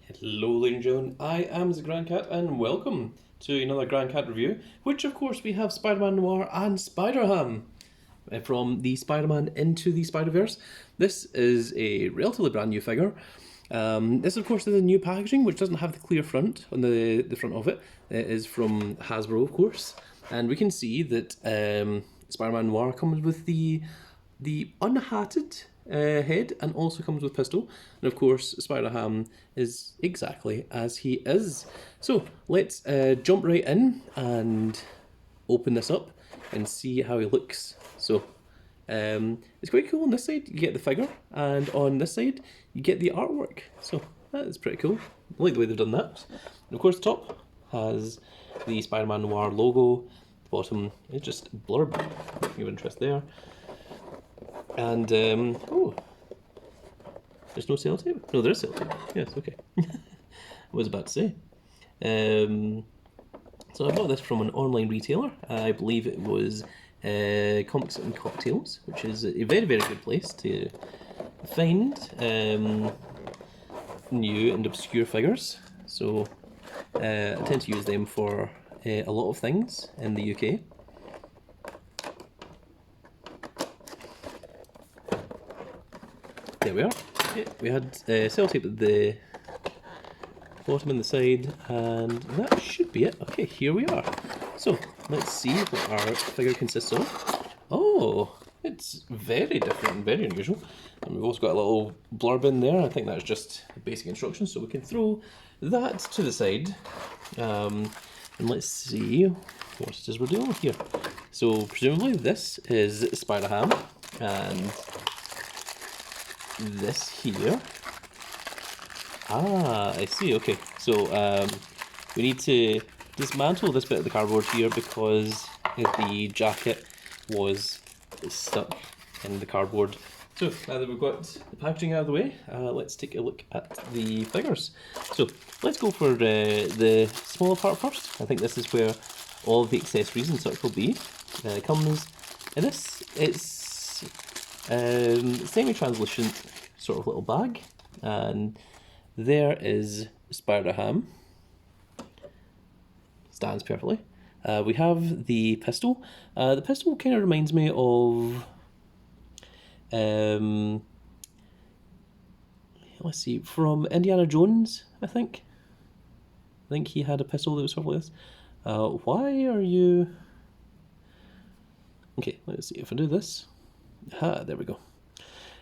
Hello ladies and gentlemen, I am the Grand Cat and welcome to another Grand Cat review, which of course we have Spider-Man Noir and Spiderham from the Spider-Man Into the Spiderverse. This is a relatively brand new figure. This of course is a new packaging which doesn't have the clear front on the front of it. It is from Hasbro of course, and we can see that Spider-Man Noir comes with the unhatted head and also comes with pistol, and of course Spider-Ham is exactly as he is. So let's jump right in and open this up and see how he looks. So it's quite cool. On this side you get the figure, and on this side you get the artwork, so that is pretty cool. I like the way they've done that. And of course the top has the Spider-Man Noir logo. The bottom is just blurb, if you have interest there. And, oh, there's no sellotape? No, there is sellotape. Yes, okay. I was about to say. So I bought this from an online retailer. I believe it was Comics and Cocktails, which is a very, very good place to find new and obscure figures. So I tend to use them for a lot of things in the UK. There we are. Okay, we had sellotape at the bottom and the side, and that should be it. Okay, here we are. So let's see what our figure consists of. Oh, it's very different and very unusual. And we've also got a little blurb in there. I think that's just basic instructions, so we can throw that to the side. And let's see what it is we're dealing with here. So presumably this is Spiderham, and this here. Ah, I see, okay. So we need to dismantle this bit of the cardboard here because the jacket was stuck in the cardboard. So now that we've got the packaging out of the way, let's take a look at the figures. So let's go for the smaller part first. I think this is where all of the accessories and such will be. Comes in this, it's semi-translucent sort of little bag, and there is Spiderham. Stands perfectly. We have the pistol. The pistol kind of reminds me of let's see, from Indiana Jones, I think. I think he had a pistol that was sort of like this. Why are you... Okay, let's see if I do this. Ah, there we go.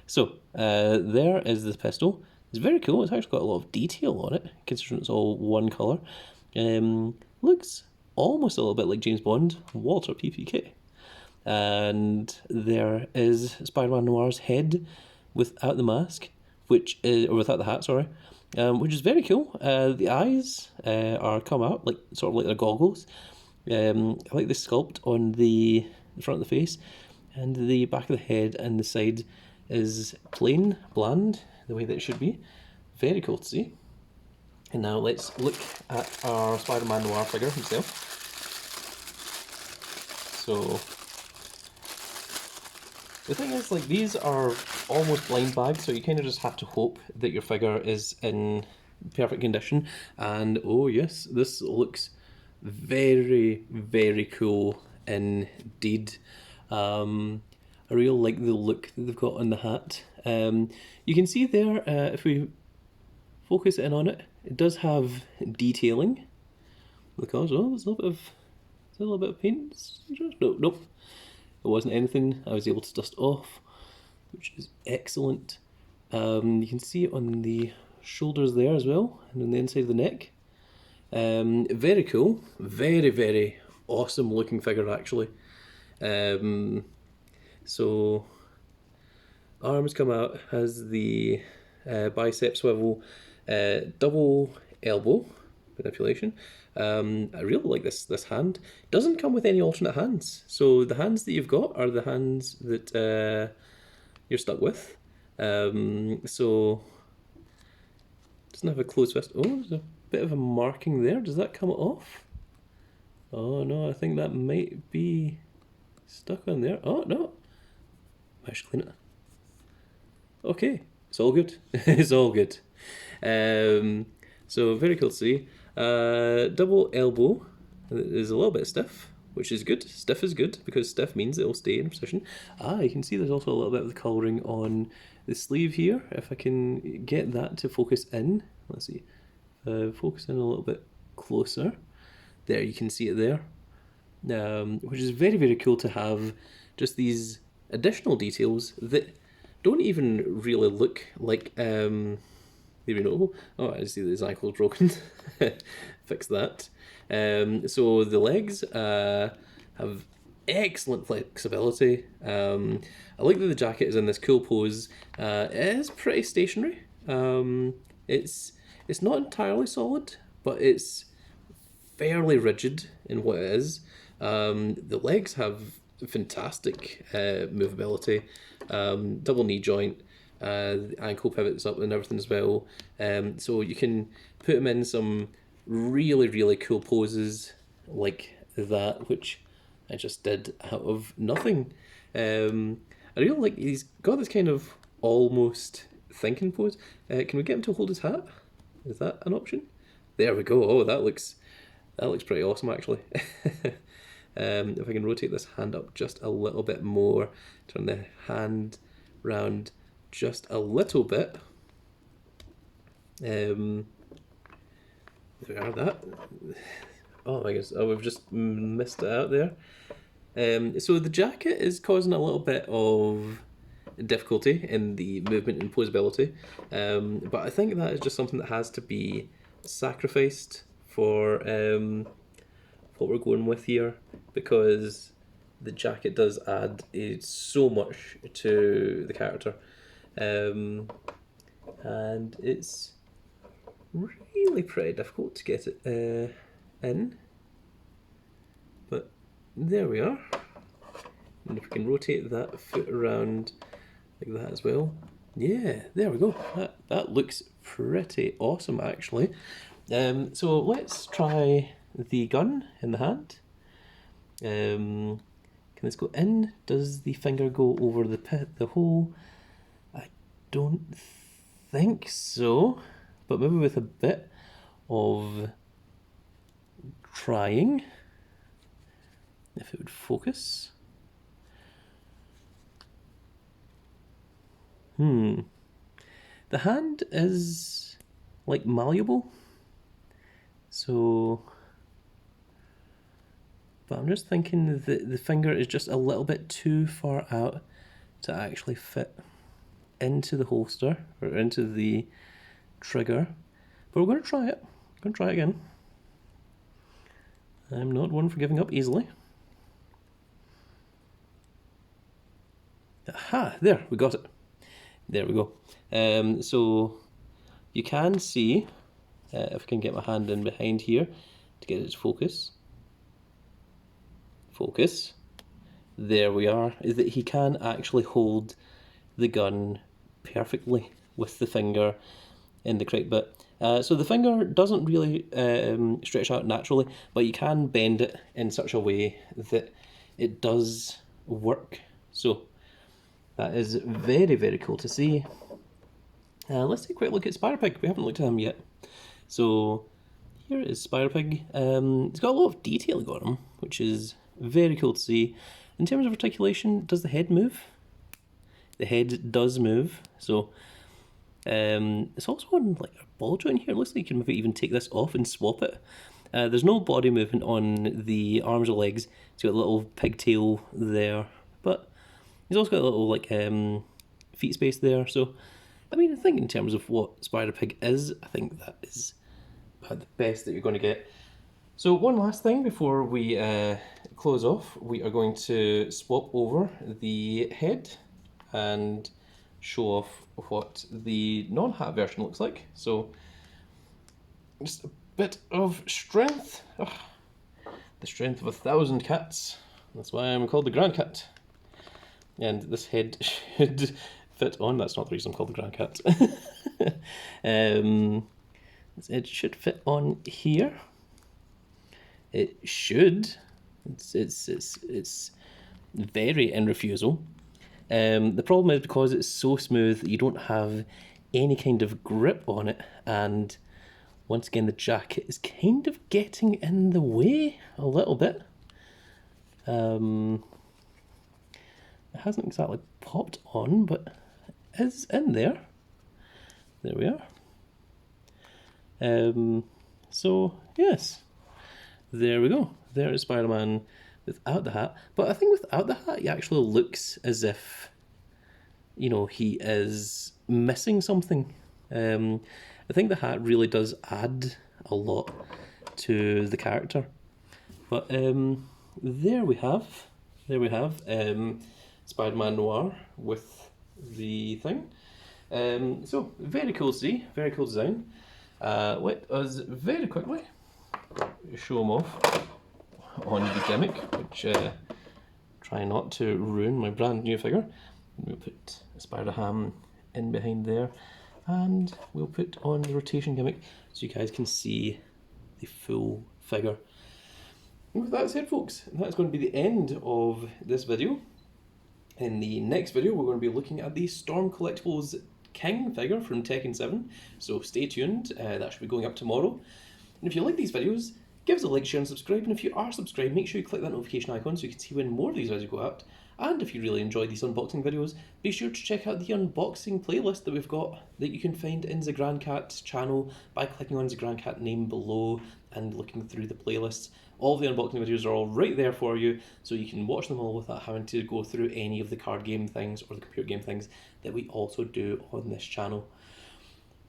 So, there is the pistol. It's very cool. It's actually got a lot of detail on it, considering it's all one colour. Looks almost a little bit like James Bond, Walter PPK. And there is Spider-Man Noir's head without the mask, which is, or without the hat, sorry, which is very cool. The eyes are come out, like sort of like their goggles. I like the sculpt on the front of the face, and the back of the head and the side is plain, bland, the way that it should be. Very cool to see. And now let's look at our Spider-Man Noir figure himself. So the thing is, like, these are almost blind bags, so you kind of just have to hope that your figure is in perfect condition. And oh yes, this looks very, very cool indeed. I really like the look that they've got on the hat. You can see there, if we focus in on it, it does have detailing. Look, oh, there's a little bit of paint. No, nope. It wasn't anything I was able to dust off, which is excellent. You can see it on the shoulders there as well, and on the inside of the neck. Very cool. Very, very awesome looking figure, actually. So arms come out, has the bicep swivel, double elbow manipulation. I really like this hand. Doesn't come with any alternate hands, so the hands that you've got are the hands that you're stuck with. So doesn't have a closed fist. Oh, there's a bit of a marking there. Does that come off? Oh no, I think that might be stuck on there. Oh no, I should clean it. Okay, it's all good. It's all good. So very cool to see. Double elbow is a little bit stiff, which is good. Stiff is good because stiff means it will stay in position. You can see there's also a little bit of the colouring on the sleeve here. If I can get that to focus in, let's see, focus in a little bit closer. There, you can see it there, which is very, very cool to have just these additional details that don't even really look like, there we go. Oh, I see his ankle's broken. Fix that. So the legs have excellent flexibility. I like that the jacket is in this cool pose. It is pretty stationary. It's not entirely solid, but it's fairly rigid in what it is. The legs have fantastic movability, double knee joint, the ankle pivots up and everything as well. So you can put them in some really, really cool poses like that, which I just did out of nothing. I really like, he's got this kind of almost thinking pose. Can we get him to hold his hat? Is that an option? There we go. Oh, that looks pretty awesome actually. If I can rotate this hand up just a little bit more, turn the hand round just a little bit. There we are, that. Oh my goodness, we've just missed it out there. So the jacket is causing a little bit of difficulty in the movement and posability, but I think that is just something that has to be sacrificed for what we're going with here, because the jacket does add so much to the character, and it's really pretty difficult to get it in, but there we are. And if we can rotate that foot around like that as well, yeah, there we go. That looks pretty awesome actually. So let's try the gun in the hand. Can this go in? Does the finger go over the hole? I don't think so, but maybe with a bit of trying, if it would focus. The hand is like malleable, so, but I'm just thinking that the finger is just a little bit too far out to actually fit into the holster or into the trigger. But we're going to try it. We're going to try it again. I'm not one for giving up easily. Aha, there, we got it. There we go. So you can see, if I can get my hand in behind here to get it to focus. Focus. There we are. Is that he can actually hold the gun perfectly with the finger in the correct bit. So the finger doesn't really stretch out naturally, but you can bend it in such a way that it does work. So that is very, very cool to see. Let's take a quick look at Spiderpig. We haven't looked at him yet. So here is Spiderpig. He's got a lot of detailing on him, which is very cool to see. In terms of articulation, does the head move? The head does move. So it's also on like a ball joint here. It looks like you can maybe even take this off and swap it. There's no body movement on the arms or legs. It's got a little pigtail there, but he's also got a little like feet space there. So I mean, I think in terms of what Spiderpig is, I think that is about the best that you're going to get. So one last thing before we close off, we are going to swap over the head and show off what the non-hat version looks like. So just a bit of strength. Oh, the strength of 1,000 cats. That's why I'm called the Grand Cat. And this head should fit on. That's not the reason I'm called the Grand Cat. It should fit on here. It should. It's very in refusal. The problem is because it's so smooth that you don't have any kind of grip on it, and Once again, the jacket is kind of getting in the way a little bit. It hasn't exactly popped on, but is in there. There we are. So, yes. There we go. There is Spider-Man without the hat. But I think without the hat, he actually looks as if, you know, he is missing something. I think the hat really does add a lot to the character. But there we have Spider-Man Noir with the thing. So very cool to see, very cool design. Let us very quickly show him off on the gimmick, which try not to ruin my brand new figure. We'll put Spiderham in behind there, and we'll put on the rotation gimmick so you guys can see the full figure. And with that said, folks, that's going to be the end of this video. In the next video, we're going to be looking at the Storm Collectibles King figure from Tekken 7, so stay tuned, that should be going up tomorrow. And if you like these videos, give us a like, share and subscribe, and if you are subscribed, make sure you click that notification icon so you can see when more of these videos go out. And if you really enjoy these unboxing videos, be sure to check out the unboxing playlist that we've got that you can find in the Grand Cat's channel by clicking on the Grand Cat name below and looking through the playlists. All the unboxing videos are all right there for you, so you can watch them all without having to go through any of the card game things or the computer game things that we also do on this channel.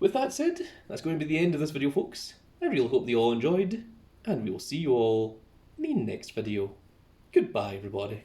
With that said, that's going to be the end of this video, folks. I really hope that you all enjoyed, and we will see you all in the next video. Goodbye, everybody.